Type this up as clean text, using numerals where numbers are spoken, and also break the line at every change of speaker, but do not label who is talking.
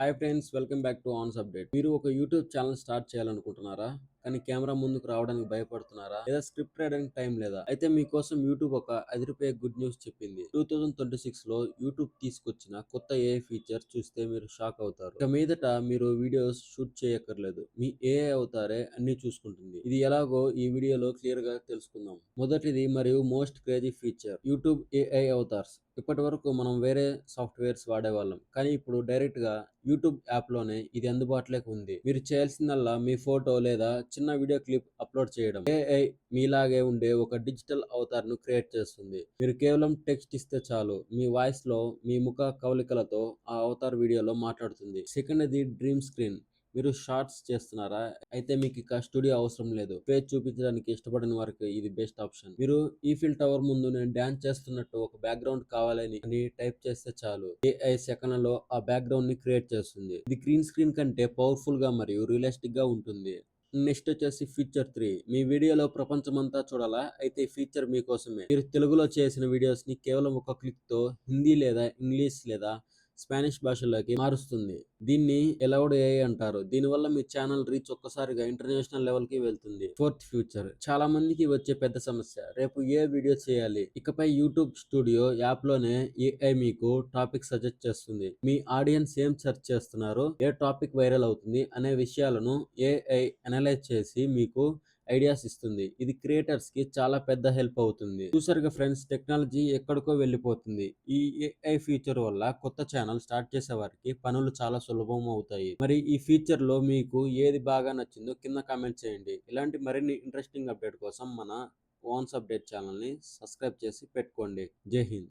Hi friends, welcome back to ఆన్స్ update. మీరు ఒక యూట్యూబ్ ఛానల్ స్టార్ట్ చేయాలనుకుంటున్నారా? కానీ కెమెరా ముందుకు రావడానికి భయపడుతున్నారా? లేదా స్క్రిప్ట్ రాయడానికి టైం లేదా? అయితే మీకోసం యూట్యూబ్ ఒక అదిరిపోయే గుడ్ న్యూస్ చెప్పింది. 2026 లో యూట్యూబ్ తీసుకొచ్చిన కొత్త ఏఐ ఫీచర్ చూస్తే మీరు షాక్ అవుతారు. ఇక మీదట మీరు వీడియోస్ షూట్ చేయక్కర్లేదు. మీ ఏఐ అవతారే అన్ని చూసుకుంటుంది. ఇది ఎలాగో ఈ వీడియోలో క్లియర్ గా తెలుసుకుందాం. మొదటిది మరియు most crazy feature, YouTube AI avatars. ఇప్పటి వరకు మనం వేరే సాఫ్ట్వేర్స్ వాడేవాళ్ళం, కానీ ఇప్పుడు డైరెక్ట్ గా యూట్యూబ్ యాప్ లోనే ఇది అందుబాటులోకి ఉంది. మీరు చేయాల్సిందల్లా మీ ఫోటో లేదా చిన్న వీడియో క్లిప్ అప్లోడ్ చేయడం. ఏఐ మీలాగే ఉండే ఒక డిజిటల్ అవతార్ ను క్రియేట్ చేస్తుంది. మీరు కేవలం టెక్స్ట్ ఇస్తే చాలు, మీ వాయిస్ లో మీ ముఖ కవలికలతో ఆ అవతార్ వీడియోలో మాట్లాడుతుంది. సెకండ్, ఇది డ్రీమ్ స్క్రీన్. మీరు షార్ట్స్ చేస్తున్నారా? అయితే మీకు ఇక స్టూడియో అవసరం లేదు. ఫేస్ చూపించడానికి ఇష్టపడిన వారికి ఇది బెస్ట్ ఆప్షన్. మీరు ఈఫిల్ టవర్ ముందు నేను డాన్స్ చేస్తున్నట్టు ఒక బ్యాక్గ్రౌండ్ కావాలని టైప్ చేస్తే చాలు, ఏఐ సెకన్లలో ఆ బ్యాక్గ్రౌండ్ ని క్రియేట్ చేస్తుంది. ఇది గ్రీన్ స్క్రీన్ కంటే పవర్ఫుల్ గా మరియు రియలిస్టిక్ గా ఉంటుంది. నెక్స్ట్ వచ్చేసి ఫీచర్ 3. మీ వీడియోలో ప్రపంచమంతా చూడాలా? అయితే ఈ ఫీచర్ మీకోసమే. మీరు తెలుగులో చేసిన వీడియోస్ ని కేవలం ఒక క్లిక్ తో హిందీ లేదా ఇంగ్లీష్ లేదా స్పానిష్ భాషలోకి మారుస్తుంది. దీన్ని ఎలౌడ్ ఏఐ అంటారు. దీనివల్ల మీ ఛానల్ రీచ్ ఒక్కసారిగా ఇంటర్నేషనల్ లెవెల్ కి వెళ్తుంది. ఫోర్త్ ఫ్యూచర్, చాలా మందికి వచ్చే పెద్ద సమస్య, రేపు ఏ వీడియో చేయాలి. ఇకపై యూట్యూబ్ స్టూడియో యాప్ లోనే ఏఐ మీకు టాపిక్ సజెస్ట్ చేస్తుంది. మీ ఆడియన్స్ ఏం సెర్చ్ చేస్తున్నారు, ఏ టాపిక్ వైరల్ అవుతుంది అనే విషయాలను ఏఐ అనలైజ్ చేసి మీకు ఐడియాస్ ఇస్తుంది. ఇది క్రియేటర్స్ కి చాలా పెద్ద హెల్ప్ అవుతుంది. చూసారుగా ఫ్రెండ్స్, టెక్నాలజీ ఎక్కడికో వెళ్ళిపోతుంది. ఈ ఏఐ ఫీచర్ వల్ల కొత్త ఛానల్ స్టార్ట్ చేసే వారికి పనులు చాలా సులభం అవుతాయి. మరి ఈ ఫీచర్ లో మీకు ఏది బాగా నచ్చిందో కింద కామెంట్ చేయండి. ఇలాంటి మరిన్ని ఇంట్రెస్టింగ్ అప్డేట్ కోసం మన వాన్స్ అప్డేట్ ఛానల్ ని సబ్స్క్రైబ్ చేసి పెట్టుకోండి. జై హింద్.